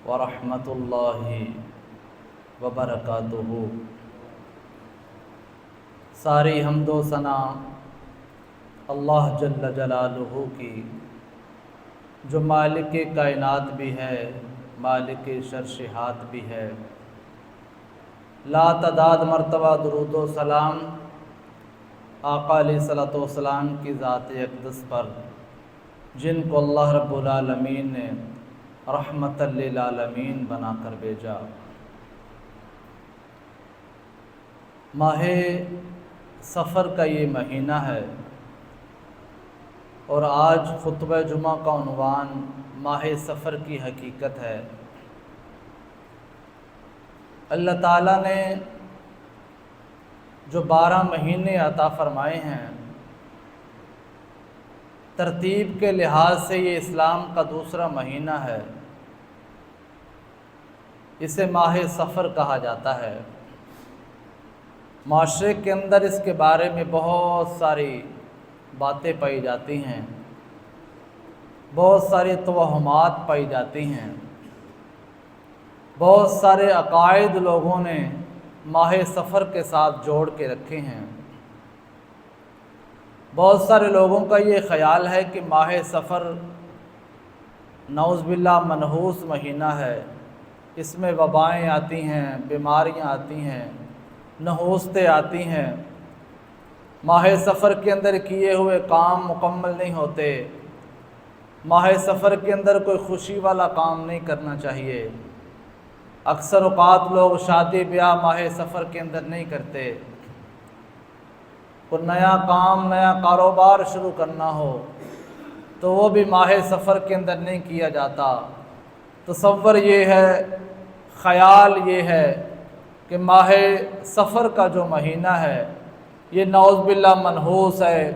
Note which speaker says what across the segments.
Speaker 1: ورحمۃ اللہ وبرکاتہ۔ ساری حمد و ثنا اللہ جل جلالہ کی، جو مالک کائنات بھی ہے، مالک شرشہات بھی ہے۔ لا تعداد مرتبہ درود و سلام آقا علیہ الصلوۃ والسلام کی ذات اقدس پر، جن کو اللہ رب العالمین نے رحمت للعالمین بنا کر بھیجا۔ ماہ سفر کا یہ مہینہ ہے، اور آج خطبہ جمعہ کا عنوان ماہ سفر کی حقیقت ہے۔ اللہ تعالیٰ نے جو 12 مہینے عطا فرمائے ہیں، ترتیب کے لحاظ سے یہ اسلام کا دوسرا مہینہ ہے، اسے ماہ سفر کہا جاتا ہے۔ معاشرے کے اندر اس کے بارے میں بہت ساری باتیں پائی جاتی ہیں، بہت ساری توہمات پائی جاتی ہیں، بہت سارے عقائد لوگوں نے ماہ سفر کے ساتھ جوڑ کے رکھے ہیں۔ بہت سارے لوگوں کا یہ خیال ہے کہ ماہ سفر نعوذ باللہ منحوس مہینہ ہے، اس میں وبائیں آتی ہیں، بیماریاں آتی ہیں، نحوستیں آتی ہیں، ماہ سفر کے اندر کیے ہوئے کام مکمل نہیں ہوتے، ماہ سفر کے اندر کوئی خوشی والا کام نہیں کرنا چاہیے۔ اکثر اوقات لوگ شادی بیاہ ماہ سفر کے اندر نہیں کرتے۔ کوئی نیا کام، نیا کاروبار شروع کرنا ہو تو وہ بھی ماہ سفر کے اندر نہیں کیا جاتا۔ تصور یہ ہے، خیال یہ ہے کہ ماہ سفر کا جو مہینہ ہے یہ نعوذ باللہ منحوس ہے،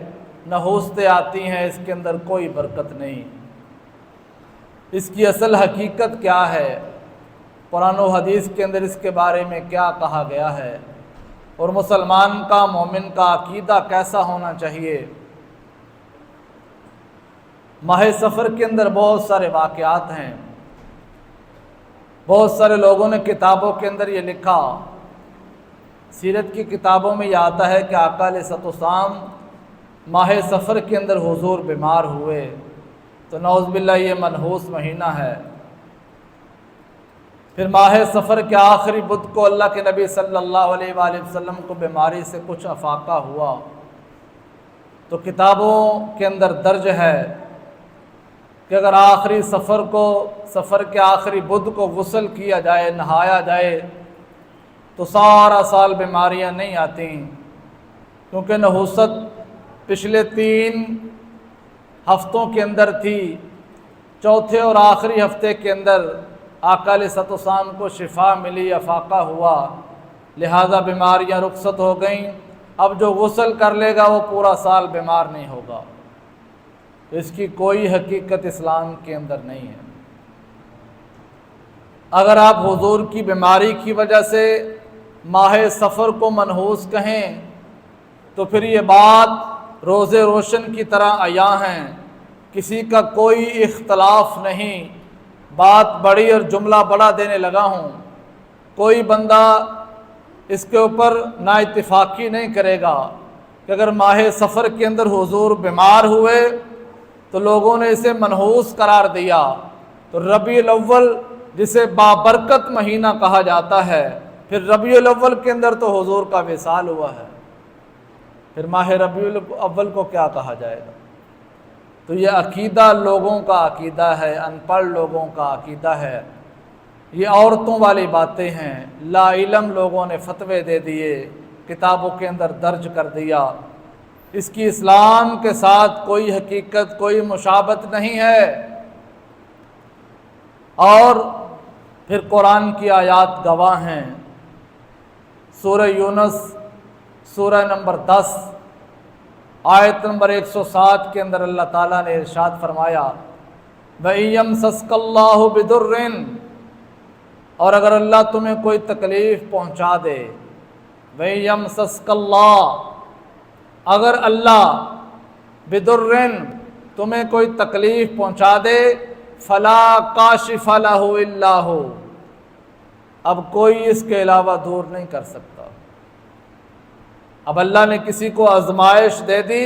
Speaker 1: نحوستیں آتی ہیں، اس کے اندر کوئی برکت نہیں۔ اس کی اصل حقیقت کیا ہے؟ قرآن و حدیث کے اندر اس کے بارے میں کیا کہا گیا ہے، اور مسلمان کا، مومن کا عقیدہ کیسا ہونا چاہیے؟ ماہ سفر کے اندر بہت سارے واقعات ہیں۔ بہت سارے لوگوں نے کتابوں کے اندر یہ لکھا، سیرت کی کتابوں میں یہ آتا ہے کہ آقا علیہ الصلوۃ والسلام ماہ سفر کے اندر حضور بیمار ہوئے، تو نعوذ باللہ یہ منحوس مہینہ ہے۔ پھر ماہ سفر کے آخری بدھ کو اللہ کے نبی صلی اللہ علیہ وآلہ وسلم کو بیماری سے کچھ افاقہ ہوا، تو کتابوں کے اندر درج ہے کہ اگر آخری سفر کے آخری بدھ کو غسل کیا جائے، نہایا جائے، تو سارا سال بیماریاں نہیں آتیں، کیونکہ نحوست پچھلے 3 ہفتوں کے اندر تھی۔ چوتھے اور آخری ہفتے کے اندر آقا علیہ الصلوۃ والسلام کو شفا ملی، افاقہ ہوا، لہذا بیماریاں رخصت ہو گئیں۔ اب جو غسل کر لے گا وہ پورا سال بیمار نہیں ہوگا۔ اس کی کوئی حقیقت اسلام کے اندر نہیں ہے۔ اگر آپ حضور کی بیماری کی وجہ سے ماہ سفر کو منحوس کہیں تو پھر یہ بات روز روشن کی طرح عیاں ہیں، کسی کا کوئی اختلاف نہیں، بات بڑی اور جملہ بڑا دینے لگا ہوں، کوئی بندہ اس کے اوپر نا اتفاقی نہیں کرے گا کہ اگر ماہ سفر کے اندر حضور بیمار ہوئے تو لوگوں نے اسے منحوس قرار دیا، تو ربیع الاول جسے بابرکت مہینہ کہا جاتا ہے، پھر ربیع الاول کے اندر تو حضور کا وصال ہوا ہے، پھر ماہ ربیع الاول کو کیا کہا جائے گا؟ تو یہ عقیدہ لوگوں کا عقیدہ ہے، ان پڑھ لوگوں کا عقیدہ ہے، یہ عورتوں والی باتیں ہیں، لا علم لوگوں نے فتوے دے دیے، کتابوں کے اندر درج کر دیا، اس کی اسلام کے ساتھ کوئی حقیقت، کوئی مشابہت نہیں ہے۔ اور پھر قرآن کی آیات گواہ ہیں۔ سورہ یونس سورہ نمبر 10 آیت نمبر 107 کے اندر اللہ تعالیٰ نے ارشاد فرمایا، وَإِن يَمْسَسْكَ اللَّهُ بِضُرٍّ، اور اگر اللہ تمہیں کوئی تکلیف پہنچا دے، وَإِن يَمْسَسْكَ اللَّهُ، اگر اللہ بِضُرٍّ تمہیں کوئی تکلیف پہنچا دے، فلا کاشف لہ الا ہو، اب کوئی اس کے علاوہ دور نہیں کر سکتا۔ اب اللہ نے کسی کو آزمائش دے دی،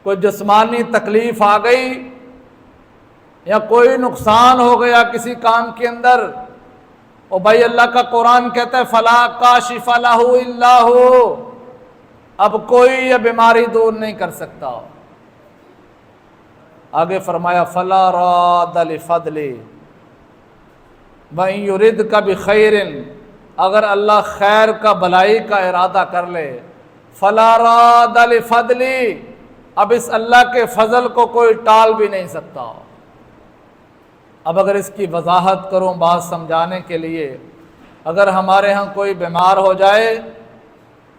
Speaker 1: کوئی جسمانی تکلیف آ گئی یا کوئی نقصان ہو گیا کسی کام کے اندر، اور بھائی اللہ کا قرآن کہتا ہے فلا کاشف لہ الا ہو، اب کوئی یہ بیماری دور نہیں کر سکتا۔ آگے فرمایا فلا راد لفضلہ وَإِن يُرِدْكَ بِخَيْرٍ، اگر اللہ خیر کا بھلائی کا ارادہ کر لے، فَلَا رَادَ لِفَضْلِهِ، اب اس اللہ کے فضل کو کوئی ٹال بھی نہیں سکتا۔ اب اگر اس کی وضاحت کروں بات سمجھانے کے لیے، اگر ہمارے ہاں کوئی بیمار ہو جائے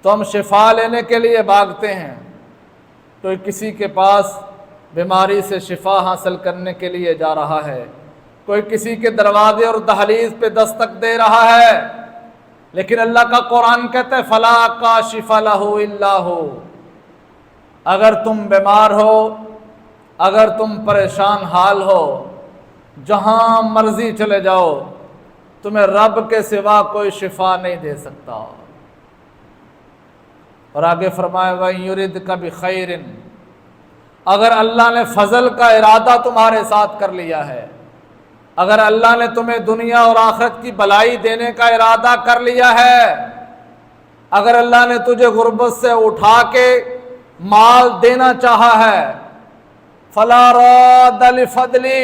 Speaker 1: تو ہم شفا لینے کے لیے بھاگتے ہیں، تو کسی کے پاس بیماری سے شفا حاصل کرنے کے لیے جا رہا ہے، کوئی کسی کے دروازے اور دہلیز پہ دستک دے رہا ہے، لیکن اللہ کا قرآن کہتا ہے فلا کاشف لہ الا ہو، اگر تم بیمار ہو، اگر تم پریشان حال ہو، جہاں مرضی چلے جاؤ، تمہیں رب کے سوا کوئی شفا نہیں دے سکتا۔ اور آگے فرمایا وَإِن يُرِدْكَ بِخَيْرٍ، اگر اللہ نے فضل کا ارادہ تمہارے ساتھ کر لیا ہے، اگر اللہ نے تمہیں دنیا اور آخرت کی بھلائی دینے کا ارادہ کر لیا ہے، اگر اللہ نے تجھے غربت سے اٹھا کے مال دینا چاہا ہے، فلا راد لفضلہ،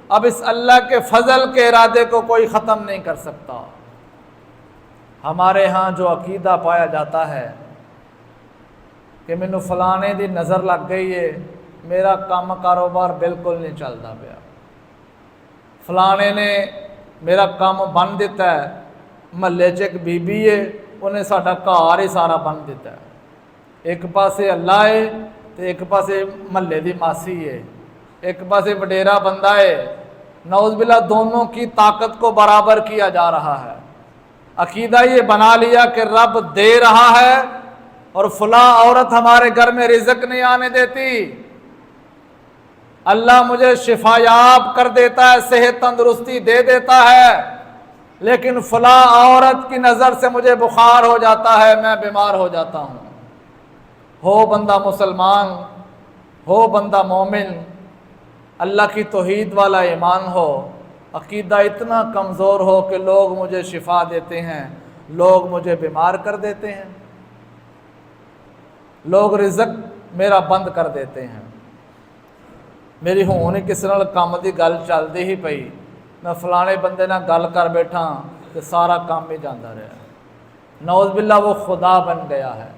Speaker 1: اب اس اللہ کے فضل کے ارادے کو کوئی ختم نہیں کر سکتا۔ ہمارے ہاں جو عقیدہ پایا جاتا ہے کہ مینوں فلانے دی نظر لگ گئی ہے، میرا کام کاروبار بالکل نہیں چلتا پیا، فلانے نے میرا کام بن دیتا ہے، محلے چ ایک بی بی ہے انہیں ساڈا گھر ہی سارا بن دیتا ہے، ایک پاسے اللہ ہے تو ایک پاسے محلے دی ماسی ہے، ایک پاسے وڈیرا بندہ ہے، نعوذ باللہ دونوں کی طاقت کو برابر کیا جا رہا ہے۔ عقیدہ یہ بنا لیا کہ رب دے رہا ہے اور فلاں عورت ہمارے گھر میں رزق نہیں آنے دیتی، اللہ مجھے شفا یاب کر دیتا ہے، صحت تندرستی دے دیتا ہے، لیکن فلاں عورت کی نظر سے مجھے بخار ہو جاتا ہے، میں بیمار ہو جاتا ہوں۔ ہو بندہ مسلمان، ہو بندہ مومن، اللہ کی توحید والا ایمان ہو، عقیدہ اتنا کمزور ہو کہ لوگ مجھے شفا دیتے ہیں، لوگ مجھے بیمار کر دیتے ہیں، لوگ رزق میرا بند کر دیتے ہیں۔ میری ہون کس نال کام دی گل چلتی ہی پئی، میں فلانے بندے نال گل کر بیٹھا کہ سارا کام ہی جاندہ رہا، نعوذ باللہ وہ خدا بن گیا ہے۔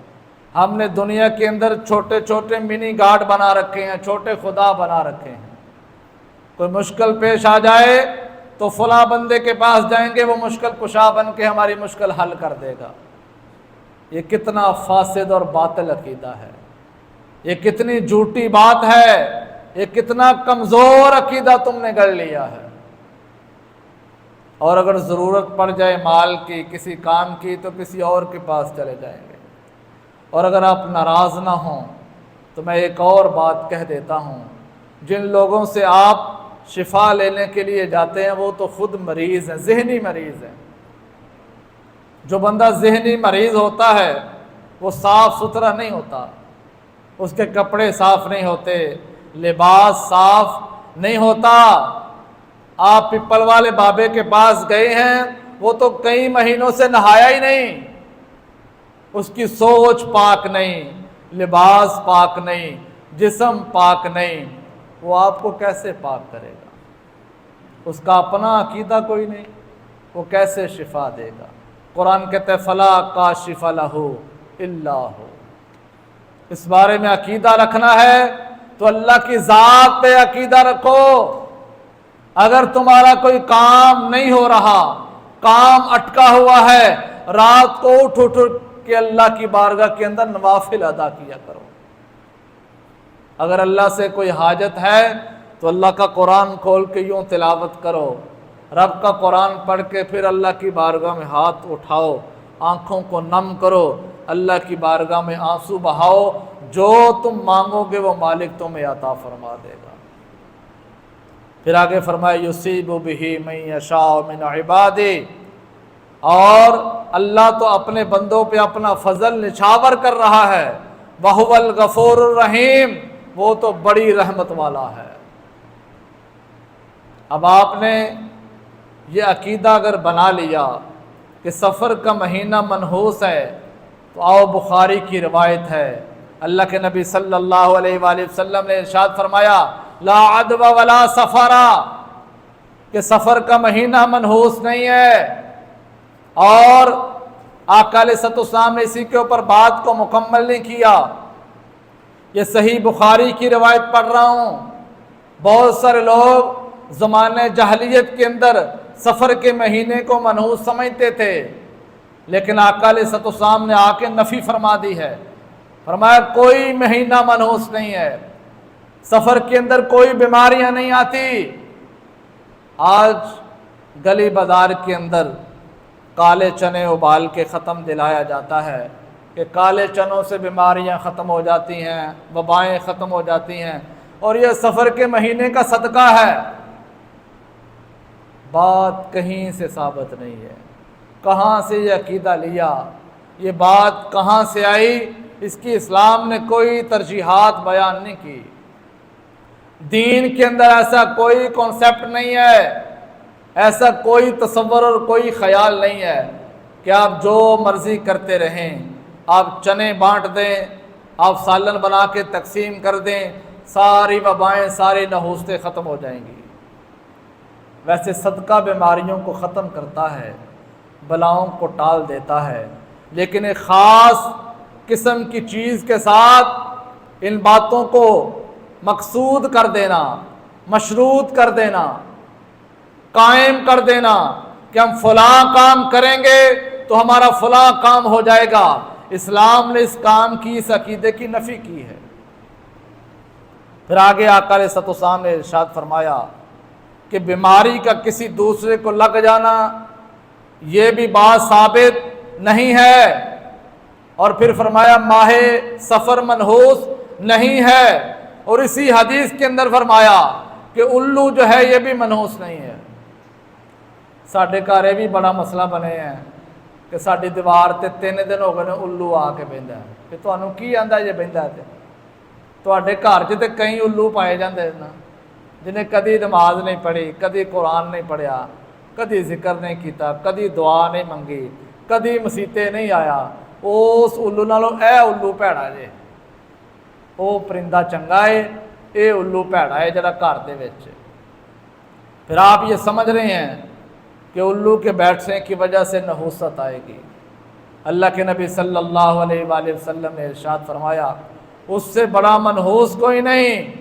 Speaker 1: ہم نے دنیا کے اندر چھوٹے چھوٹے منی گاڈ بنا رکھے ہیں، چھوٹے خدا بنا رکھے ہیں، کوئی مشکل پیش آ جائے تو فلاں بندے کے پاس جائیں گے، وہ مشکل کشا بن کے ہماری مشکل حل کر دے گا۔ یہ کتنا فاسد اور باطل عقیدہ ہے، یہ کتنی جھوٹی بات ہے، یہ کتنا کمزور عقیدہ تم نے گڑھ لیا ہے۔ اور اگر ضرورت پڑ جائے مال کی، کسی کام کی، تو کسی اور کے پاس چلے جائیں گے۔ اور اگر آپ ناراض نہ ہوں تو میں ایک اور بات کہہ دیتا ہوں، جن لوگوں سے آپ شفا لینے کے لیے جاتے ہیں وہ تو خود مریض ہیں، ذہنی مریض ہیں۔ جو بندہ ذہنی مریض ہوتا ہے وہ صاف ستھرا نہیں ہوتا، اس کے کپڑے صاف نہیں ہوتے، لباس صاف نہیں ہوتا۔ آپ پپل والے بابے کے پاس گئے ہیں، وہ تو کئی مہینوں سے نہایا ہی نہیں، اس کی سوچ پاک نہیں، لباس پاک نہیں، جسم پاک نہیں، وہ آپ کو کیسے پاک کرے گا؟ اس کا اپنا عقیدہ کوئی نہیں، وہ کیسے شفا دے گا؟ قرآن کہتے ہیں فلا کاشف لہ الا ہو۔ اس بارے میں عقیدہ رکھنا ہے تو اللہ کی ذات پہ عقیدہ رکھو۔ اگر تمہارا کوئی کام نہیں ہو رہا، کام اٹکا ہوا ہے، رات کو اٹھ کے اللہ کی بارگاہ کے اندر نوافل ادا کیا کرو۔ اگر اللہ سے کوئی حاجت ہے تو اللہ کا قرآن کھول کے یوں تلاوت کرو، رب کا قرآن پڑھ کے پھر اللہ کی بارگاہ میں ہاتھ اٹھاؤ، آنکھوں کو نم کرو، اللہ کی بارگاہ میں آنسو بہاؤ، جو تم مانگو گے وہ مالک تمہیں عطا فرما دے گا۔ پھر آگے فرمایا یصیب بہ من یشاء من عبادہ، اور اللہ تو اپنے بندوں پہ اپنا فضل نچھاور کر رہا ہے، وہو الغفور الرحیم، وہ تو بڑی رحمت والا ہے۔ اب آپ نے یہ عقیدہ اگر بنا لیا کہ سفر کا مہینہ منحوس ہے، تو آؤ بخاری کی روایت ہے، اللہ کے نبی صلی اللہ علیہ وآلہ وسلم نے ارشاد فرمایا لا عدو ولا سفرا، کہ سفر کا مہینہ منحوس نہیں ہے۔ اور آقا علیہ الصلوۃ والسلام نے اسی کے اوپر بات کو مکمل نہیں کیا۔ یہ صحیح بخاری کی روایت پڑھ رہا ہوں۔ بہت سارے لوگ زمانے جاہلیت کے اندر سفر کے مہینے کو منحوس سمجھتے تھے، لیکن آقا علیہ الصلوۃ والسلام نے آ کے نفی فرما دی ہے، فرمایا کوئی مہینہ منحوس نہیں ہے، سفر کے اندر کوئی بیماریاں نہیں آتی۔ آج گلی بازار کے اندر کالے چنے ابال کے ختم دلایا جاتا ہے کہ کالے چنوں سے بیماریاں ختم ہو جاتی ہیں، وبائیں ختم ہو جاتی ہیں، اور یہ سفر کے مہینے کا صدقہ ہے۔ بات کہیں سے ثابت نہیں ہے، کہاں سے یہ عقیدہ لیا، یہ بات کہاں سے آئی، اس کی اسلام نے کوئی ترجیحات بیان نہیں کی۔ دین کے اندر ایسا کوئی کانسیپٹ نہیں ہے، ایسا کوئی تصور اور کوئی خیال نہیں ہے کہ آپ جو مرضی کرتے رہیں، آپ چنے بانٹ دیں، آپ سالن بنا کے تقسیم کر دیں، ساری وبائیں ساری نحوستیں ختم ہو جائیں گی۔ ویسے صدقہ بیماریوں کو ختم کرتا ہے، بلاؤں کو ٹال دیتا ہے، لیکن ایک خاص قسم کی چیز کے ساتھ ان باتوں کو مقصود کر دینا، مشروط کر دینا، قائم کر دینا کہ ہم فلاں کام کریں گے تو ہمارا فلاں کام ہو جائے گا۔ اسلام نے اس کام کی، اس عقیدے کی نفی کی ہے۔ پھر آگے آقا علیہ الصلوۃ والسلام نے ارشاد فرمایا کہ بیماری کا کسی دوسرے کو لگ جانا یہ بھی بات ثابت نہیں ہے، اور پھر فرمایا ماہ سفر منحوس نہیں ہے، اور اسی حدیث کے اندر فرمایا کہ الو جو ہے یہ بھی منحوس نہیں ہے۔ ساڈے گھر بھی بڑا مسئلہ بنے ہیں کہ ساری دیوار تے 3 دن ہو گئے الو آ کے بہندا ہے، کہ تمہیں کی آندا یہ بہندا ہے، تواڈے گھر چ تے کئی الو پائے جاندے نا، جنہیں کدی نماز نہیں پڑھی، کدی قرآن نہیں پڑھیا، کدی ذکر نہیں کیتا، کدی دعا نہیں منگی، کدی مسیتے نہیں آیا، اس الو نالوں اے الو بھیڑا جے، وہ پرندہ چنگا ہے، اے الو بھیڑا ہے جڑا گھر دے وچ۔ پھر آپ یہ سمجھ رہے ہیں کہ الو کے بیٹھنے کی وجہ سے نحوست آئے گی۔ اللہ کے نبی صلی اللہ علیہ وآلہ وسلم نے ارشاد فرمایا اس سے بڑا منحوس کوئی نہیں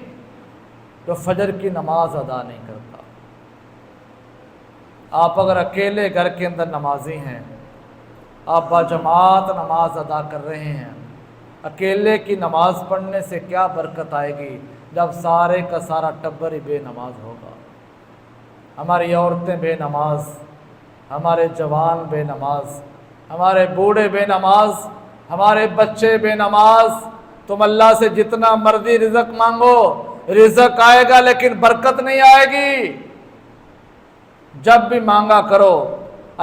Speaker 1: جو فجر کی نماز ادا نہیں کرتا۔ آپ اگر اکیلے گھر کے اندر نمازی ہیں، آپ باجماعت نماز ادا کر رہے ہیں، اکیلے کی نماز پڑھنے سے کیا برکت آئے گی جب سارے کا سارا ٹبر ہی بے نماز ہوگا۔ ہماری عورتیں بے نماز، ہمارے جوان بے نماز، ہمارے بوڑھے بے نماز، ہمارے بچے بے نماز۔ تم اللہ سے جتنا مرضی رزق مانگو، رزق آئے گا لیکن برکت نہیں آئے گی۔ جب بھی مانگا کرو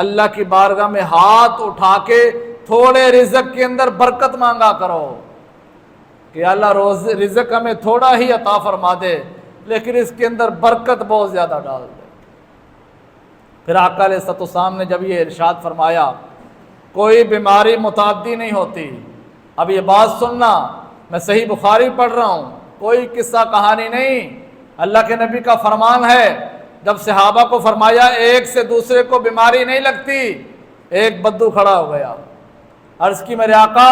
Speaker 1: اللہ کی بارگاہ میں ہاتھ اٹھا کے تھوڑے رزق کے اندر برکت مانگا کرو کہ اللہ رزق ہمیں تھوڑا ہی عطا فرما دے لیکن اس کے اندر برکت بہت زیادہ ڈال دے۔ پھر آقا علیہ الصلوۃ والسلام نے جب یہ ارشاد فرمایا کوئی بیماری متعدی نہیں ہوتی۔ اب یہ بات سننا، میں صحیح بخاری پڑھ رہا ہوں، کوئی قصہ کہانی نہیں، اللہ کے نبی کا فرمان ہے۔ جب صحابہ کو فرمایا ایک سے دوسرے کو بیماری نہیں لگتی، ایک بدو کھڑا ہو گیا، عرض کی میرے آقا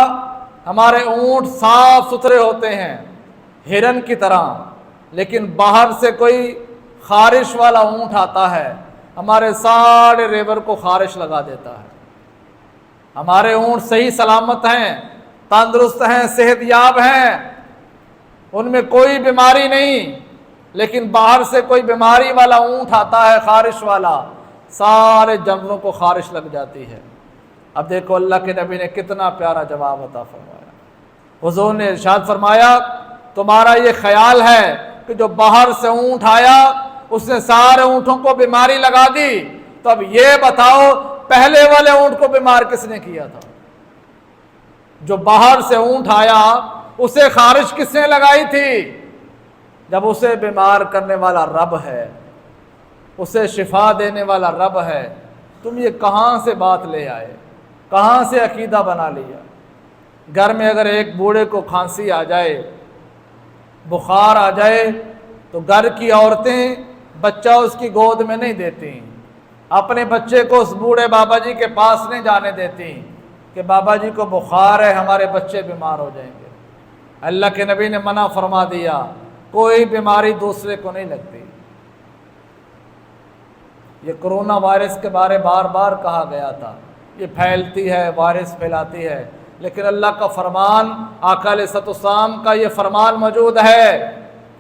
Speaker 1: ہمارے اونٹ صاف ستھرے ہوتے ہیں ہرن کی طرح، لیکن باہر سے کوئی خارش والا اونٹ آتا ہے، ہمارے سارے ریور کو خارش لگا دیتا ہے۔ ہمارے اونٹ صحیح سلامت ہیں، تندرست ہیں، صحت یاب ہیں، ان میں کوئی بیماری نہیں، لیکن باہر سے کوئی بیماری والا اونٹ آتا ہے خارش والا، سارے جانوروں کو خارش لگ جاتی ہے۔ اب دیکھو اللہ کے نبی نے کتنا پیارا جواب عطا فرمایا۔ حضور نے ارشاد فرمایا تمہارا یہ خیال ہے کہ جو باہر سے اونٹ آیا اس نے سارے اونٹوں کو بیماری لگا دی، تو اب یہ بتاؤ پہلے والے اونٹ کو بیمار کس نے کیا تھا؟ جو باہر سے اونٹ آیا اسے خارش کس نے لگائی تھی؟ جب اسے بیمار کرنے والا رب ہے، اسے شفا دینے والا رب ہے، تم یہ کہاں سے بات لے آئے؟ کہاں سے عقیدہ بنا لیا؟ گھر میں اگر ایک بوڑھے کو کھانسی آ جائے، بخار آ جائے، تو گھر کی عورتیں بچہ اس کی گود میں نہیں دیتی، اپنے بچے کو اس بوڑھے بابا جی کے پاس نہیں جانے دیتی کہ بابا جی کو بخار ہے، ہمارے بچے بیمار ہو جائیں گے۔ اللہ کے نبی نے منع فرما دیا، کوئی بیماری دوسرے کو نہیں لگتی۔ یہ کرونا وائرس کے بارے بار بار کہا گیا تھا، یہ پھیلتی ہے، وائرس پھیلاتی ہے، لیکن اللہ کا فرمان، آقا علیہ الصلوۃ والسلام کا یہ فرمان موجود ہے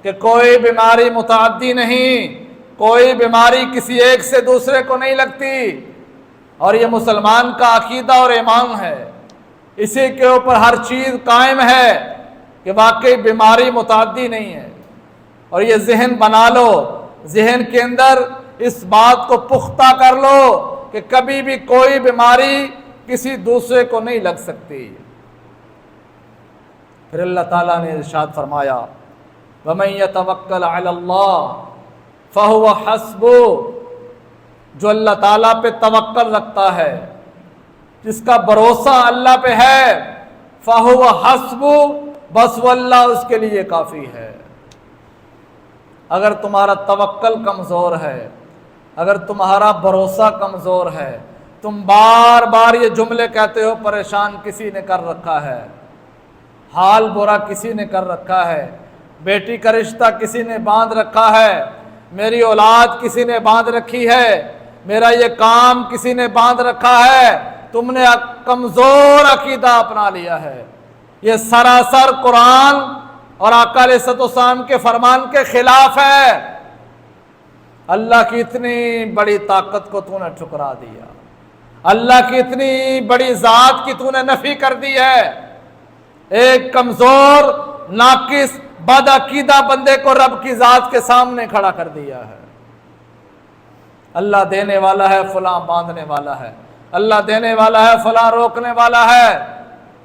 Speaker 1: کہ کوئی بیماری متعدی نہیں، کوئی بیماری کسی ایک سے دوسرے کو نہیں لگتی، اور یہ مسلمان کا عقیدہ اور ایمان ہے، اسی کے اوپر ہر چیز قائم ہے کہ واقعی بیماری متعدی نہیں ہے۔ اور یہ ذہن بنا لو، ذہن کے اندر اس بات کو پختہ کر لو کہ کبھی بھی کوئی بیماری کسی دوسرے کو نہیں لگ سکتی۔ پھر اللہ تعالیٰ نے ارشاد فرمایا، وَمَن يَتَوَكَّلْ عَلَى اللَّهِ فَهُوَ حَسْبُهُ، جو اللہ تعالیٰ پہ توکل رکھتا ہے، جس کا بھروسہ اللہ پہ ہے، فَهُوَ حَسْبُهُ، بس وہ اللہ اس کے لیے کافی ہے۔ اگر تمہارا توکل کمزور ہے، اگر تمہارا بھروسہ کمزور ہے، تم بار بار یہ جملے کہتے ہو، پریشان کسی نے کر رکھا ہے، حال برا کسی نے کر رکھا ہے، بیٹی کا رشتہ کسی نے باندھ رکھا ہے، میری اولاد کسی نے باندھ رکھی ہے، میرا یہ کام کسی نے باندھ رکھا ہے، تم نے کمزور عقیدہ اپنا لیا ہے۔ یہ سراسر قرآن اور آقا علیہ الصلوۃ والسلام کے فرمان کے خلاف ہے۔ اللہ کی اتنی بڑی طاقت کو تو نے ٹھکرا دیا، اللہ کی اتنی بڑی ذات کی تو نے نفی کر دی ہے، ایک کمزور ناقص بدعقیدہ بندے کو رب کی ذات کے سامنے کھڑا کر دیا ہے۔ اللہ دینے والا ہے، فلاں باندھنے والا ہے، اللہ دینے والا ہے، فلاں روکنے والا ہے،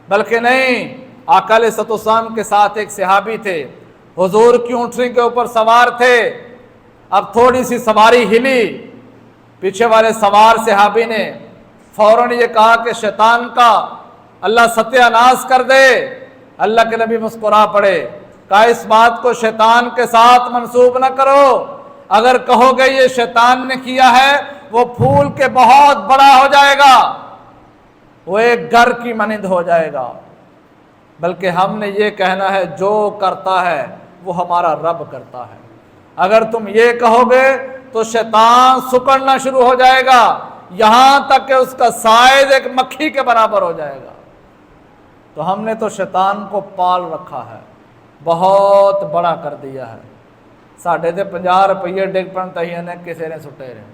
Speaker 1: بلکہ نہیں۔ آقا علیہ الصلوۃ والسلام کے ساتھ ایک صحابی تھے، حضور کی اونٹنی کے اوپر سوار تھے، اب تھوڑی سی سواری ہلی، پیچھے والے سوار صحابی نے فوراً یہ کہا کہ شیطان کا اللہ ستیہ ناش کر دے۔ اللہ کے نبی مسکرا پڑے، کہا اس بات کو شیطان کے ساتھ منسوب نہ کرو، اگر کہو گے یہ شیطان نے کیا ہے، وہ پھول کے بہت بڑا ہو جائے گا، وہ ایک گھر کی مانند ہو جائے گا، بلکہ ہم نے یہ کہنا ہے جو کرتا ہے وہ ہمارا رب کرتا ہے۔ اگر تم یہ کہو گے تو شیطان سکڑنا شروع ہو جائے گا، یہاں تک کہ اس کا سائز ایک مکھی کے برابر ہو جائے گا۔ تو ہم نے تو شیطان کو پال رکھا ہے، بہت بڑا کر دیا ہے۔ ساڑھے تے 50 روپیے ڈگ پن تہیے نے کسی نے سٹے رہے،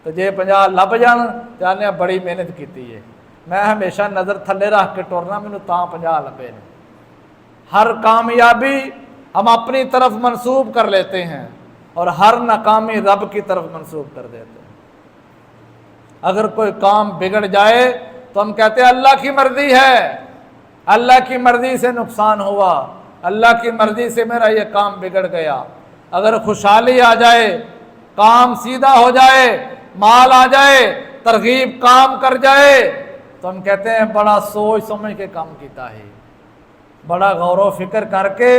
Speaker 1: تو جے 50 لب جان جانے بڑی محنت کیتی ہے۔ میں ہمیشہ نظر تھلے رکھ کے ٹورنا، مینوں تاں 50 لبے نے۔ ہر کامیابی ہم اپنی طرف منسوب کر لیتے ہیں اور ہر ناکامی رب کی طرف منسوب کر دیتے ہیں۔ اگر کوئی کام بگڑ جائے تو ہم کہتے ہیں اللہ کی مرضی ہے، اللہ کی مرضی سے نقصان ہوا، اللہ کی مرضی سے میرا یہ کام بگڑ گیا۔ اگر خوشحالی آ جائے، کام سیدھا ہو جائے، مال آ جائے، ترغیب کام کر جائے، تو ہم کہتے ہیں بڑا سوچ سمجھ کے کام کیتا ہے، بڑا غور و فکر کر کے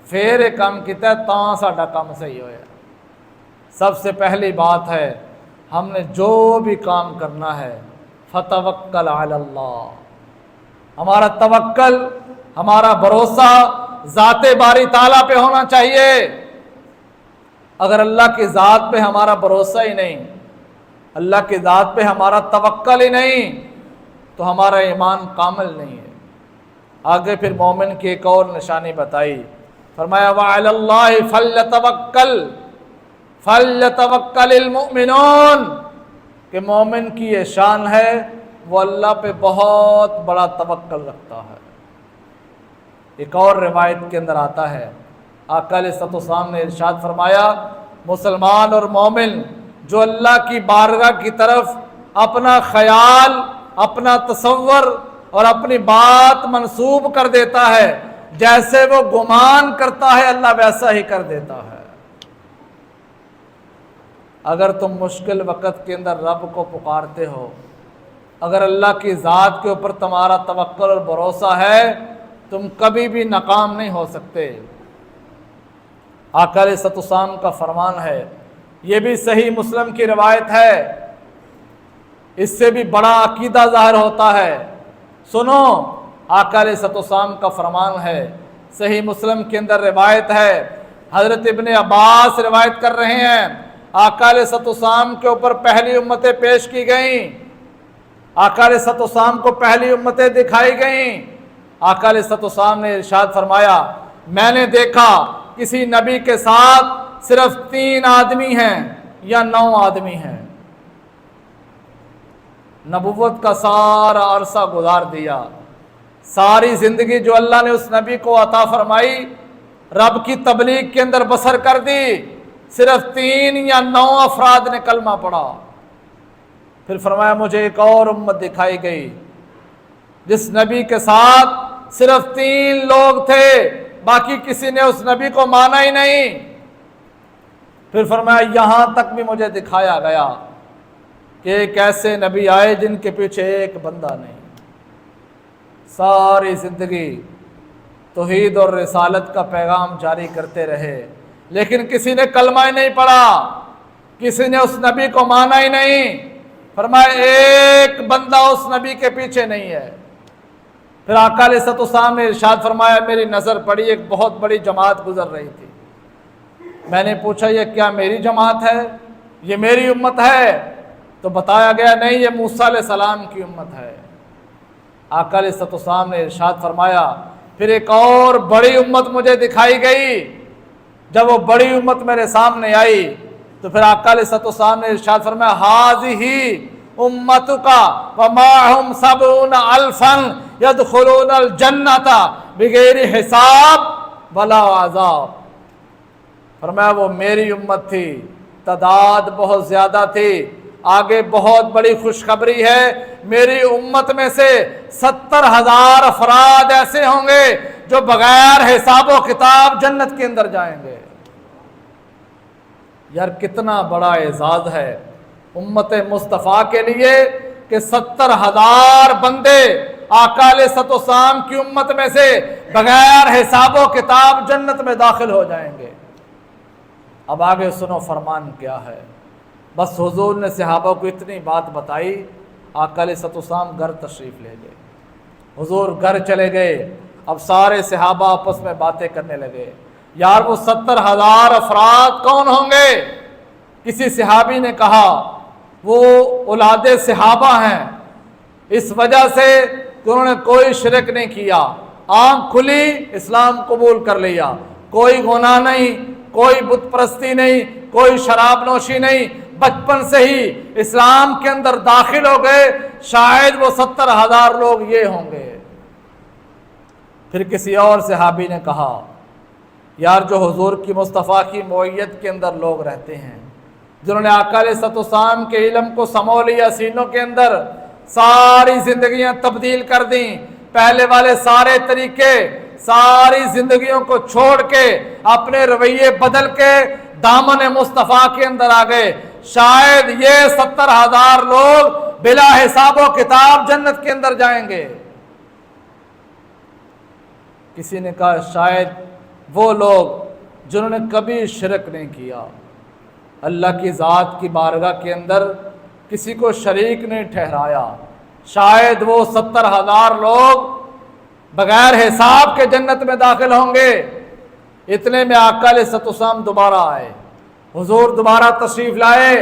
Speaker 1: پھر ایک کام کیتا ہے، تاں ساڈا کام صحیح ہویا۔ سب سے پہلی بات ہے، ہم نے جو بھی کام کرنا ہے فتوکل علی اللہ، ہمارا توکل، ہمارا بھروسہ ذات باری تعالیٰ پہ ہونا چاہیے۔ اگر اللہ کی ذات پہ ہمارا بھروسہ ہی نہیں، اللہ کی ذات پہ ہمارا توکل ہی نہیں، تو ہمارا ایمان کامل نہیں ہے۔ آگے پھر مومن کی ایک اور نشانی بتائی، فرمایا وَعَلَى اللَّهِ فَلْيَتَوَكَّلِ الْمُؤْمِنُونَ، کہ مومن کی یہ شان ہے، وہ اللہ پہ بہت بڑا توکل رکھتا ہے۔ ایک اور روایت کے اندر آتا ہے، آقا علیہ الصلوۃ والسلام نے ارشاد فرمایا مسلمان اور مومن جو اللہ کی بارگاہ کی طرف اپنا خیال، اپنا تصور اور اپنی بات منسوب کر دیتا ہے، جیسے وہ گمان کرتا ہے اللہ ویسا ہی کر دیتا ہے۔ اگر تم مشکل وقت کے اندر رب کو پکارتے ہو، اگر اللہ کی ذات کے اوپر تمہارا توکل اور بھروسہ ہے، تم کبھی بھی ناکام نہیں ہو سکتے۔ آقا علیہ الصلوۃ والسلام کا فرمان ہے، یہ بھی صحیح مسلم کی روایت ہے، اس سے بھی بڑا عقیدہ ظاہر ہوتا ہے۔ سنو، آقا علیہ الصلوۃ والسلام کا فرمان ہے، صحیح مسلم کے اندر روایت ہے، حضرت ابن عباس روایت کر رہے ہیں، آقا علیہ الصلوۃ والسلام کے اوپر پہلی امتیں پیش کی گئیں، آقا علیہ الصلوۃ والسلام کو پہلی امتیں دکھائی گئیں۔ آقا علیہ الصلوۃ والسلام نے ارشاد فرمایا، میں نے دیکھا کسی نبی کے ساتھ صرف 3 آدمی ہیں یا 9 آدمی ہیں، نبوت کا سارا عرصہ گزار دیا، ساری زندگی جو اللہ نے اس نبی کو عطا فرمائی، رب کی تبلیغ کے اندر بسر کر دی، صرف 3 یا 9 افراد نے کلمہ پڑھا۔ پھر فرمایا مجھے ایک اور امت دکھائی گئی جس نبی کے ساتھ صرف 3 لوگ تھے، باقی کسی نے اس نبی کو مانا ہی نہیں۔ پھر فرمایا یہاں تک بھی مجھے دکھایا گیا کہ ایک ایسے نبی آئے جن کے پیچھے ایک بندہ نہیں، ساری زندگی توحید اور رسالت کا پیغام جاری کرتے رہے، لیکن کسی نے کلمہ ہی نہیں پڑھا، کسی نے اس نبی کو مانا ہی نہیں۔ فرمایا ایک بندہ اس نبی کے پیچھے نہیں ہے۔ پھر آقا علیہ الصلوۃ والسلام نے ارشاد فرمایا، میری نظر پڑی ایک بہت بڑی جماعت گزر رہی تھی، میں نے پوچھا یہ کیا میری جماعت ہے، یہ میری امت ہے؟ تو بتایا گیا نہیں، یہ موسیٰ علیہ السلام کی امت ہے۔ آقا علیہ الصلوۃ والسلام نے ارشاد فرمایا، پھر ایک اور بڑی امت مجھے دکھائی گئی۔ جب وہ بڑی امت میرے سامنے آئی تو پھر آقا علیہ الصلوۃ والسلام نے ارشاد فرمایا، ھذہ امتک ومعہم 70 الفا یدخلون الجنۃ بغیر حساب ولا عذاب۔ فرمایا وہ میری امت تھی، تعداد بہت زیادہ تھی، آگے بہت بڑی خوشخبری ہے، میری امت میں سے 70,000 افراد ایسے ہوں گے جو بغیر حساب و کتاب جنت کے اندر جائیں گے۔ یار کتنا بڑا اعزاز ہے امت مصطفیٰ کے لیے کہ 70,000 بندے آقا علیہ الصلوۃ والسلام کی امت میں سے بغیر حساب و کتاب جنت میں داخل ہو جائیں گے۔ اب آگے سنو فرمان کیا ہے۔ بس حضور نے صحابہ کو اتنی بات بتائی، آقا علیہ الصلوۃ والسلام گھر تشریف لے گئے، حضور گھر چلے گئے۔ اب سارے صحابہ آپس میں باتیں کرنے لگے، یار وہ 70,000 افراد کون ہوں گے؟ کسی صحابی نے کہا وہ اولاد صحابہ ہیں، اس وجہ سے کہ انہوں نے کوئی شرک نہیں کیا، آنکھ کھلی اسلام قبول کر لیا، کوئی گناہ نہیں، کوئی بت پرستی نہیں، کوئی شراب نوشی نہیں، بچپن سے ہی اسلام کے اندر داخل ہو گئے، شاید وہ 70,000 لوگ یہ ہوں گے۔ پھر کسی اور صحابی نے کہا یار جو حضور کی مصطفیٰ کی معیت کے اندر لوگ رہتے ہیں، جنہوں نے آقا علیہ الصلوۃ والسلام کے علم کو سمو لیا سینوں کے اندر، ساری زندگیاں تبدیل کر دیں، پہلے والے سارے طریقے ساری زندگیوں کو چھوڑ کے اپنے رویے بدل کے دامن مصطفیٰ کے اندر آ گئے، شاید یہ 70,000 لوگ بلا حساب و کتاب جنت کے اندر جائیں گے۔ کسی نے کہا شاید وہ لوگ جنہوں نے کبھی شرک نہیں کیا، اللہ کی ذات کی بارگاہ کے اندر کسی کو شریک نہیں ٹھہرایا، شاید وہ 70,000 لوگ بغیر حساب کے جنت میں داخل ہوں گے۔ اتنے میں آقا علیہ الصلوۃ والسلام دوبارہ آئے، حضور دوبارہ تشریف لائے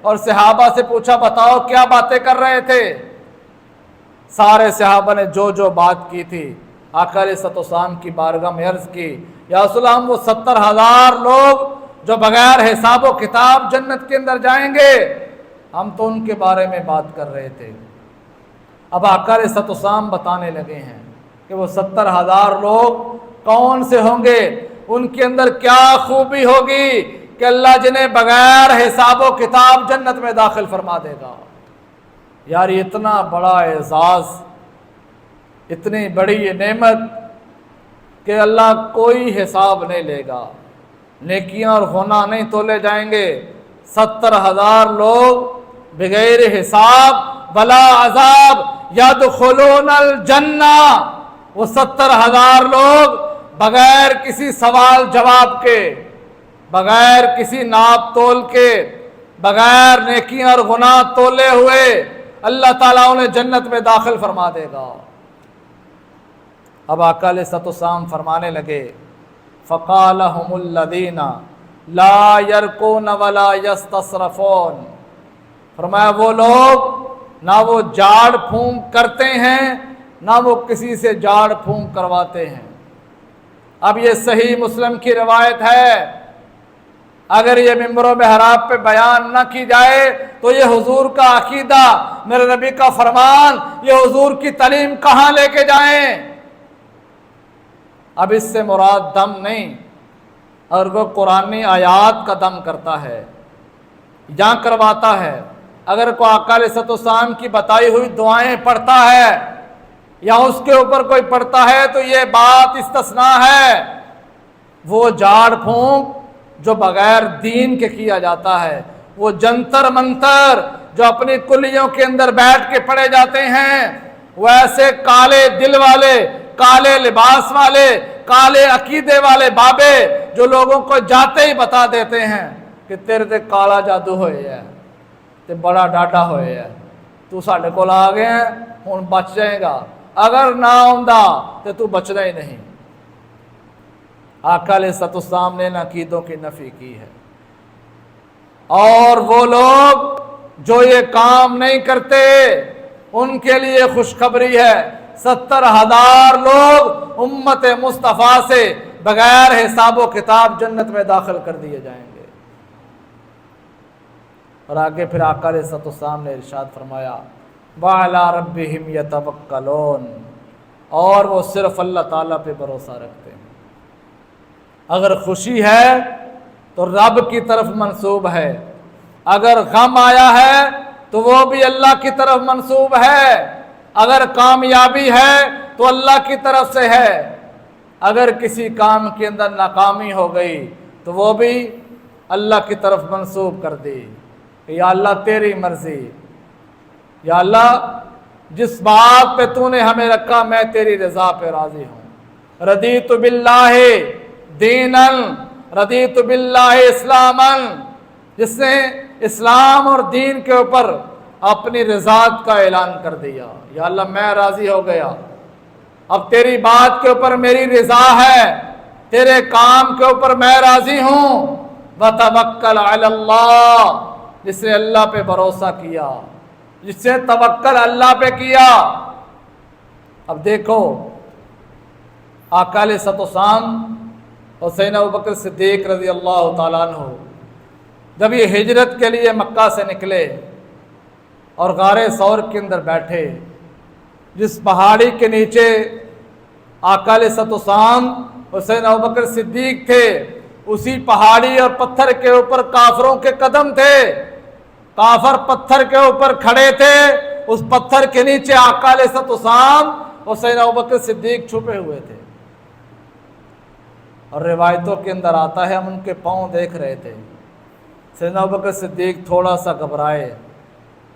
Speaker 1: اور صحابہ سے پوچھا بتاؤ کیا باتیں کر رہے تھے؟ سارے صحابہ نے جو جو بات کی تھی آقا علیہ الصلوۃ والسلام کی بارگاہ میں عرض کی، یا رسول اللہ ہم وہ 70,000 لوگ جو بغیر حساب و کتاب جنت کے اندر جائیں گے، ہم تو ان کے بارے میں بات کر رہے تھے۔ اب آقا علیہ الصلوۃ والسلام بتانے لگے ہیں کہ وہ 70,000 لوگ کون سے ہوں گے، ان کے اندر کیا خوبی ہوگی، کہ اللہ جنہیں بغیر حساب و کتاب جنت میں داخل فرما دے گا۔ یار یہ اتنا بڑا اعزاز، اتنی بڑی یہ نعمت کہ اللہ کوئی حساب نہیں لے گا، نیکیاں اور گناہ نہیں تولے جائیں گے۔ 70,000 لوگ بغیر حساب ولا عذاب یدخلون الجنہ، وہ 70,000 لوگ بغیر کسی سوال جواب کے، بغیر کسی ناپ تول کے، بغیر نیکیاں اور گناہ تولے ہوئے اللہ تعالیٰ انہیں جنت میں داخل فرما دے گا۔ اب آقا علیہ الصلوۃ والسلام فرمانے لگے فَقَالَهُمُ الَّذِينَ لَا يَرْقُونَ وَلَا يَسْتَصْرَفُونَ، فرمایا وہ لوگ نہ وہ جاڑ پھونک کرتے ہیں نہ وہ کسی سے جاڑ پھونک کرواتے ہیں۔ اب یہ صحیح مسلم کی روایت ہے، اگر یہ منبر و محراب پہ بیان نہ کی جائے تو یہ حضور کا عقیدہ، میرے نبی کا فرمان، یہ حضور کی تعلیم کہاں لے کے جائیں؟ اب اس سے مراد دم نہیں، اور وہ قرآنی آیات کا دم کرتا ہے یا کرواتا ہے۔ اگر کوئی آقا علیہ الصلوۃ والسلام کی بتائی ہوئی دعائیں پڑھتا ہے یا اس کے اوپر کوئی پڑھتا ہے تو یہ بات استثناء ہے۔ وہ جاڑ پھونک جو بغیر دین کے کیا جاتا ہے، وہ جنتر منتر جو اپنی کلیوں کے اندر بیٹھ کے پڑھے جاتے ہیں، وہ ایسے کالے دل والے، کالے لباس والے، کالے عقیدے والے بابے جو لوگوں کو جاتے ہی بتا دیتے ہیں کہ تیرے تے کالا جادو ہوئے ہے، تے بڑا ڈاٹا ہوئے ہے، تو ساڈے کول آ گئے ہیں ہن بچ جائے گا، اگر نہ آوندا تے تو بچنا ہی نہیں۔ آقا علیہ الصلوۃ والسلام نے ان عقیدوں کی نفی کی ہے، اور وہ لوگ جو یہ کام نہیں کرتے ان کے لیے خوشخبری ہے، 70,000 لوگ امت مصطفیٰ سے بغیر حساب و کتاب جنت میں داخل کر دیے جائیں گے۔ اور آگے پھر آقا علیہ الصلوۃ والسلام نے ارشاد فرمایا وَعَلَىٰ رَبِّهِمْ يَتَوَكَّلُونَ، اور وہ صرف اللہ تعالیٰ پہ بھروسہ رکھتے ہیں۔ اگر خوشی ہے تو رب کی طرف منسوب ہے، اگر غم آیا ہے تو وہ بھی اللہ کی طرف منسوب ہے، اگر کامیابی ہے تو اللہ کی طرف سے ہے، اگر کسی کام کے اندر ناکامی ہو گئی تو وہ بھی اللہ کی طرف منسوب کر دی کہ یا اللہ تیری مرضی، یا اللہ جس بات پہ تو نے ہمیں رکھا میں تیری رضا پہ راضی ہوں۔ رضیت باللہ دینا رضیت باللہ اسلاما، جس نے اسلام اور دین کے اوپر اپنی رضاعت کا اعلان کر دیا، یا اللہ میں راضی ہو گیا، اب تیری بات کے اوپر میری رضا ہے، تیرے کام کے اوپر میں راضی ہوں۔ وتوکل علی اللہ، جس نے اللہ پہ بھروسہ کیا، جس نے توکل اللہ پہ کیا۔ اب دیکھو آقا علیہ الصلوۃ والسلام اور سیدنا ابوبکر صدیق رضی اللہ تعالیٰ عنہ جب یہ ہجرت کے لیے مکہ سے نکلے اور غار ثور کے اندر بیٹھے، جس پہاڑی کے نیچے آقا علیہ الصلوۃ والسلام اور سیدنا ابوبکر صدیق تھے، اسی پہاڑی اور پتھر کے اوپر کافروں کے قدم تھے، کافر پتھر کے اوپر کھڑے تھے، اس پتھر کے نیچے آقا علیہ الصلوۃ والسلام اور سیدنا ابوبکر صدیق چھپے ہوئے تھے۔ اور روایتوں کے اندر آتا ہے ہم ان کے پاؤں دیکھ رہے تھے۔ سیدنا ابوبکر صدیق تھوڑا سا گھبرائے،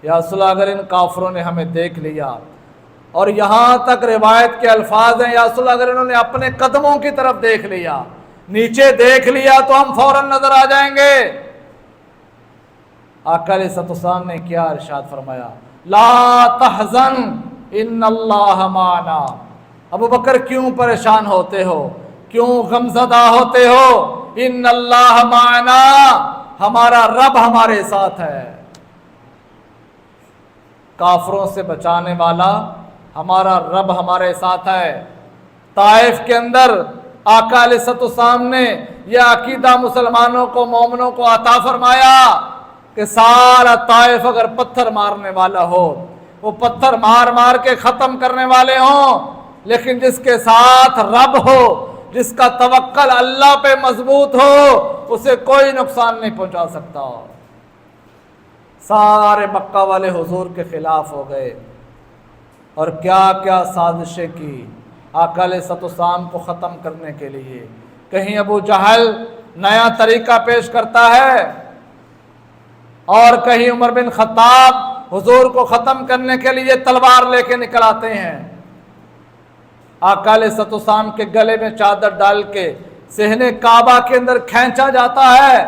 Speaker 1: یا رسول اللہ اگر ان کافروں نے ہمیں دیکھ لیا، اور یہاں تک روایت کے الفاظ ہیں یا رسول اللہ اگر انہوں نے اپنے قدموں کی طرف دیکھ لیا، نیچے دیکھ لیا تو ہم فوراً نظر آ جائیں گے۔ آقا علیہ الصلوۃ والسلام نے کیا ارشاد فرمایا، لا تحزن ان اللہ معنا۔ ابوبکر کیوں پریشان ہوتے ہو، کیوں غمزدہ ہوتے ہو؟ ان اللہ معنا، ہمارا رب ہمارے ساتھ ہے، کافروں سے بچانے والا ہمارا رب ہمارے ساتھ ہے۔ طائف کے اندر آقا علیہ الصلوۃ والسلام نے یہ عقیدہ مسلمانوں کو، مومنوں کو عطا فرمایا کہ سارا طائف اگر پتھر مارنے والا ہو، وہ پتھر مار مار کے ختم کرنے والے ہوں، لیکن جس کے ساتھ رب ہو، جس کا توکل اللہ پہ مضبوط ہو اسے کوئی نقصان نہیں پہنچا سکتا۔ سارے مکہ والے حضور کے خلاف ہو گئے اور کیا کیا سازشیں کی آقا علیہ الصلوۃ والسلام کو ختم کرنے کے لیے۔ کہیں ابو جہل نیا طریقہ پیش کرتا ہے اور کہیں عمر بن خطاب حضور کو ختم کرنے کے لیے تلوار لے کے نکل آتے ہیں۔ آقا علیہ الصلوۃ والسلام کے گلے میں چادر ڈال کے صحن کعبہ کے اندر کھینچا جاتا ہے۔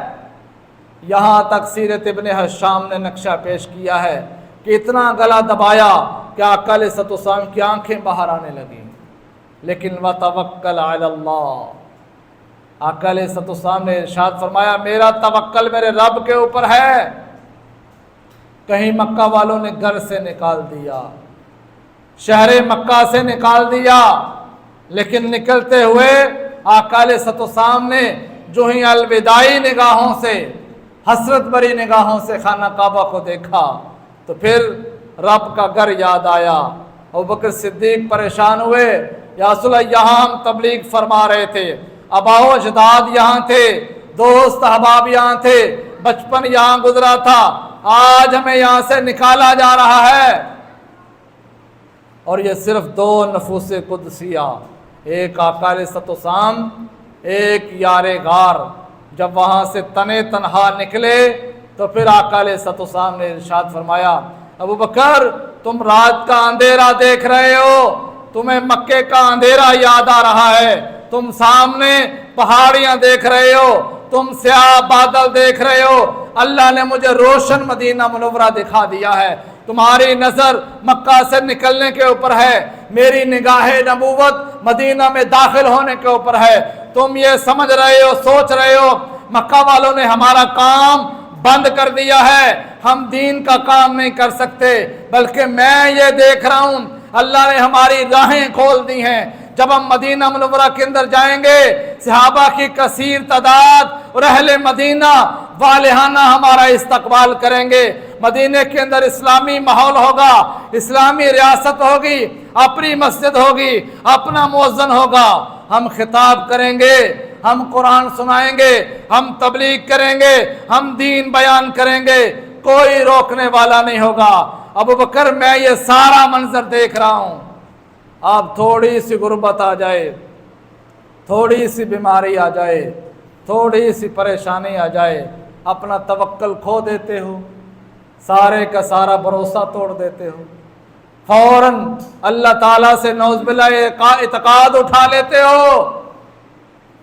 Speaker 1: یہاں تک سیرت ابن حشام نے نقشہ پیش کیا ہے کہ اتنا گلا دبایا کہ آقا علیہ الصلوۃ والسلام کی آنکھیں باہر آنے لگیں، لیکن وَتَوَكَّلْ عَلَى اللَّهِ، آقا علیہ الصلوۃ والسلام نے ارشاد فرمایا میرا توکل میرے رب کے اوپر ہے۔ کہیں مکہ والوں نے گھر سے نکال دیا، شہر مکہ سے نکال دیا، لیکن نکلتے ہوئے آقا علیہ الصلوۃ والسلام نے جو ہی الوداعی نگاہوں سے، حسرت بری نگاہوں سے خانہ کعبہ کو دیکھا تو پھر رب کا گھر یاد آیا۔ ابوبکر صدیق پریشان ہوئے، یا رسول اللہ یہاں ہم تبلیغ فرما رہے تھے، آباء و اجداد یہاں تھے، دوست احباب یہاں تھے، بچپن یہاں گزرا تھا، آج ہمیں یہاں سے نکالا جا رہا ہے۔ اور یہ صرف دو نفوس قدسیہ، ایک آقا علیہ الصلوۃ والسلام، ایک یار غار۔ جب وہاں سے تنے تنہا نکلے تو پھر آقا علیہ الصلوۃ والسلام نے ارشاد فرمایا ابو بکر تم رات کا اندھیرا دیکھ رہے ہو، تمہیں مکے کا اندھیرا یاد آ رہا ہے، تم سامنے پہاڑیاں دیکھ رہے ہو، تم سیاہ بادل دیکھ رہے ہو، اللہ نے مجھے روشن مدینہ منورہ دکھا دیا ہے، تمہاری نظر مکہ سے نکلنے کے اوپر ہے، میری نگاہ نبوت مدینہ میں داخل ہونے کے اوپر ہے۔ تم یہ سمجھ رہے ہو، سوچ رہے ہو مکہ والوں نے ہمارا کام بند کر دیا ہے، ہم دین کا کام نہیں کر سکتے، بلکہ میں یہ دیکھ رہا ہوں اللہ نے ہماری راہیں کھول دی ہیں۔ جب ہم مدینہ منورہ کے اندر جائیں گے صحابہ کی کثیر تعداد اور اہل مدینہ والہانہ ہمارا استقبال کریں گے، مدینہ کے اندر اسلامی ماحول ہوگا، اسلامی ریاست ہوگی، اپنی مسجد ہوگی، اپنا مؤذن ہوگا، ہم خطاب کریں گے، ہم قرآن سنائیں گے، ہم تبلیغ کریں گے، ہم دین بیان کریں گے، کوئی روکنے والا نہیں ہوگا۔ ابو بکر میں یہ سارا منظر دیکھ رہا ہوں، آپ تھوڑی سی غربت آ جائے، تھوڑی سی بیماری آ جائے، تھوڑی سی پریشانی آ جائے، اپنا توکل کھو دیتے ہو، سارے کا سارا بھروسہ توڑ دیتے ہو، فوراً اللہ تعالیٰ سے نعوذ باللہ اعتقاد اٹھا لیتے ہو۔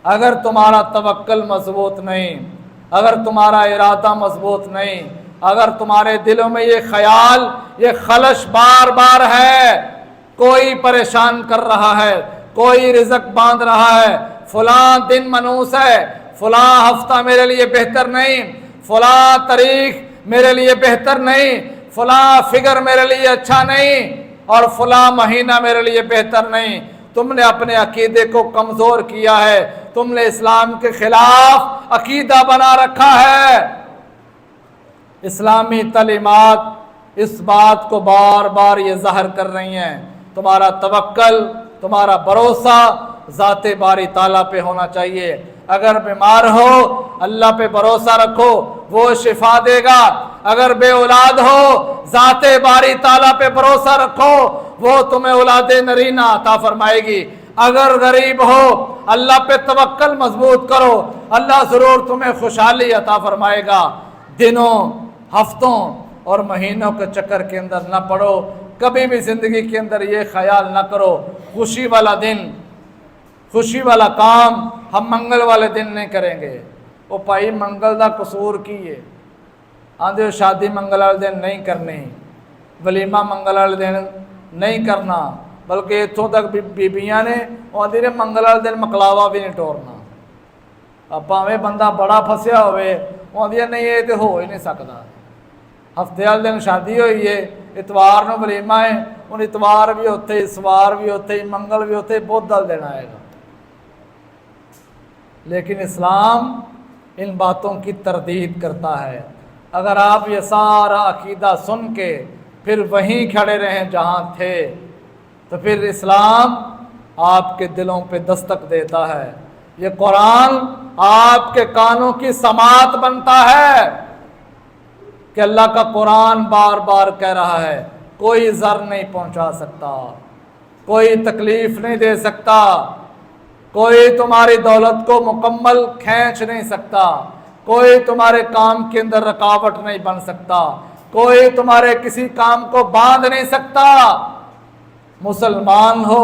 Speaker 1: اگر تمہارا توکل مضبوط نہیں، اگر تمہارا ارادہ مضبوط نہیں، اگر تمہارے دلوں میں یہ خیال، یہ خلش بار بار ہے، کوئی پریشان کر رہا ہے، کوئی رزق باندھ رہا ہے، فلاں دن منحوس ہے، فلاں ہفتہ میرے لیے بہتر نہیں، فلاں تاریخ میرے لیے بہتر نہیں، فلاں فگر میرے لیے اچھا نہیں، اور فلاں مہینہ میرے لیے بہتر نہیں، تم نے اپنے عقیدے کو کمزور کیا ہے، تم نے اسلام کے خلاف عقیدہ بنا رکھا ہے۔ اسلامی تعلیمات اس بات کو بار بار یہ ظاہر کر رہی ہیں، تمہارا توکل، تمہارا بھروسہ ذات باری تعالیٰ پہ ہونا چاہیے۔ اگر بیمار ہو اللہ پہ بھروسہ رکھو، وہ شفا دے گا۔ اگر بے اولاد ہو ذات باری تعالیٰ پہ بھروسہ رکھو، وہ تمہیں اولاد نرینہ عطا فرمائے گی۔ اگر غریب ہو اللہ پہ توکل مضبوط کرو، اللہ ضرور تمہیں خوشحالی عطا فرمائے گا۔ دنوں، ہفتوں اور مہینوں کے چکر کے اندر نہ پڑو، کبھی بھی زندگی کے اندر یہ خیال نہ کرو خوشی والا دن، خوشی والا کام ہم منگل والے دن نہیں کریں گے۔ وہ پائی منگل دا قصور کی ہے، آندھے شادی منگل والے دن نہیں کرنی، ولیمہ منگل والے دن نہیں کرنا، بلکہ اتوں تک بیبیاں نے آدھی نے منگل والے دن مکلاوا بھی نہیں ٹورنا۔ اب پاویں بندہ بڑا پھسیا ہوئے آدھی نہیں یہ تو ہو ہی نہیں سکتا، ہفتے والے دن شادی ہوئی ہے، اتوار نو ولیمہ ہے، ان اتوار بھی ہوتے ہی، سوار بھی ہوتے ہی، منگل بھی ہوتے ہی، بہت دل دن آئے گا۔ لیکن اسلام ان باتوں کی تردید کرتا ہے۔ اگر آپ یہ سارا عقیدہ سن کے پھر وہیں کھڑے رہیں جہاں تھے تو پھر اسلام آپ کے دلوں پہ دستک دیتا ہے، یہ قرآن آپ کے کانوں کی سماعت بنتا ہے کہ اللہ کا قرآن بار بار کہہ رہا ہے کوئی ضرر نہیں پہنچا سکتا، کوئی تکلیف نہیں دے سکتا، کوئی تمہاری دولت کو مکمل کھینچ نہیں سکتا، کوئی تمہارے کام کے اندر رکاوٹ نہیں بن سکتا، کوئی تمہارے کسی کام کو باندھ نہیں سکتا۔ مسلمان ہو،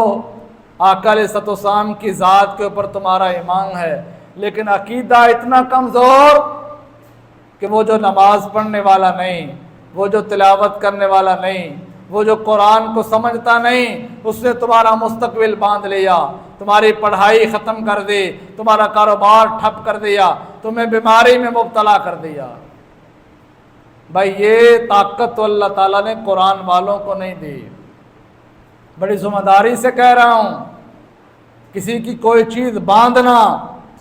Speaker 1: آقا علیہ الصلوۃ والسلام کی ذات کے اوپر تمہارا ایمان ہے، لیکن عقیدہ اتنا کمزور کہ وہ جو نماز پڑھنے والا نہیں، وہ جو تلاوت کرنے والا نہیں، وہ جو قرآن کو سمجھتا نہیں، اس نے تمہارا مستقبل باندھ لیا، تمہاری پڑھائی ختم کر دی، تمہارا کاروبار ٹھپ کر دیا، تمہیں بیماری میں مبتلا کر دیا۔ بھائی یہ طاقت تو اللہ تعالیٰ نے قرآن والوں کو نہیں دی۔ بڑی ذمہ داری سے کہہ رہا ہوں، کسی کی کوئی چیز باندھنا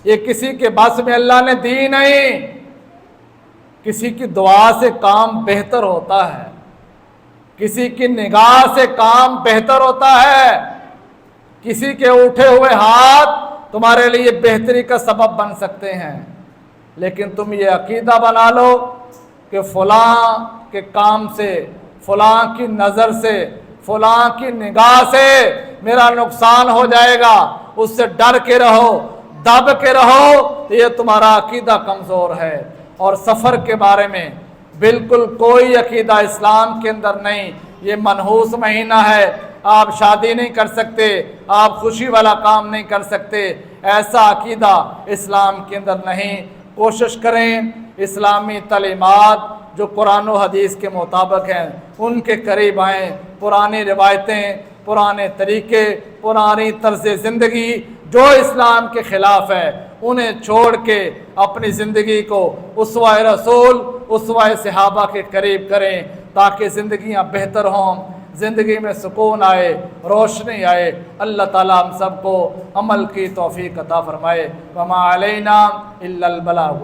Speaker 1: یہ کسی کے بس میں اللہ نے دی نہیں۔ کسی کی دعا سے کام بہتر ہوتا ہے، کسی کی نگاہ سے کام بہتر ہوتا ہے، کسی کے اٹھے ہوئے ہاتھ تمہارے لیے بہتری کا سبب بن سکتے ہیں، لیکن تم یہ عقیدہ بنا لو کہ فلاں کے کام سے، فلاں کی نظر سے، فلاں کی نگاہ سے میرا نقصان ہو جائے گا، اس سے ڈر کے رہو، دب کے رہو، تو یہ تمہارا عقیدہ کمزور ہے۔ اور سفر کے بارے میں بالکل کوئی عقیدہ اسلام کے اندر نہیں، یہ منحوس مہینہ ہے، آپ شادی نہیں کر سکتے، آپ خوشی والا کام نہیں کر سکتے، ایسا عقیدہ اسلام کے اندر نہیں۔ کوشش کریں اسلامی تعلیمات جو قرآن و حدیث کے مطابق ہیں ان کے قریب آئیں، پرانی روایتیں، پرانے طریقے، پرانی طرز زندگی جو اسلام کے خلاف ہے انہیں چھوڑ کے اپنی زندگی کو اسوہ رسول، اسوہ صحابہ کے قریب کریں تاکہ زندگیاں بہتر ہوں، زندگی میں سکون آئے، روشنی آئے۔ اللہ تعالیٰ ہم سب کو عمل کی توفیق عطا فرمائے۔ وما علینا الا البلاغ۔